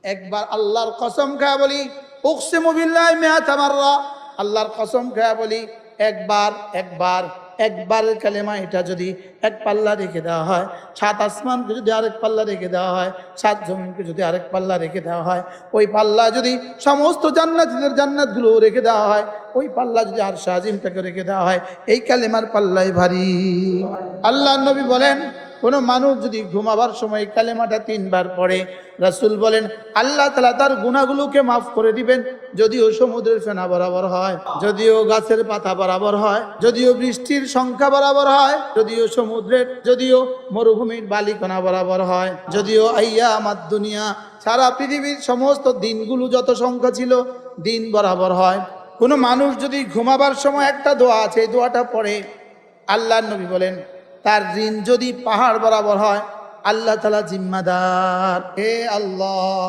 একবার আল্লাহর কসম খায়া বলি, উকসিমু বিল্লাহি মিআতা মাররা, আল্লাহর কসম খায়া বলি, একবারের কালেমা এটা যদি এক পাল্লা রেখে দেওয়া হয়, সাত আসমানকে যদি আরেক পাল্লা রেখে দেওয়া হয়, সাত জমিনকে যদি আরেক পাল্লা রেখে দেওয়া হয়, ওই পাল্লা যদি সমস্ত জান্নাতীদের জান্নাতগুলো রেখে দেওয়া হয়, ওই পাল্লা যদি আরশ আজিমটাকে রেখে দেওয়া হয়, এই কালেমার পাল্লাই ভারী। আল্লাহর নবী বলেন, কোনো মানুষ যদি ঘুমাবার সময় কালেমাটা 3 বার পড়ে, রাসূল বলেন আল্লাহ তাআলা তার গুনাহগুলোকে মাফ করে দিবেন। যদিও সমুদ্রের ফেনা বরাবর হয়, যদিও গাছের পাতা বরাবর হয়, যদিও বৃষ্টির সংখ্যা বরাবর হয়, যদিও মরুভূমির বালিকণা বরাবর হয়, যদিও আইয়ামাদ দুনিয়া সারা পৃথিবীর সমস্ত দিনগুলো যত সংখ্যা ছিল দিন বরাবর হয়। কোনো মানুষ যদি ঘুমাবার সময় একটা দোয়া আছে, এই দোয়াটা পড়ে, আল্লাহর নবী বলেন তার ঋণ যদি পাহাড় বরাবর হয়, আল্লাহ তাআলা জিম্মাদার। হে আল্লাহ,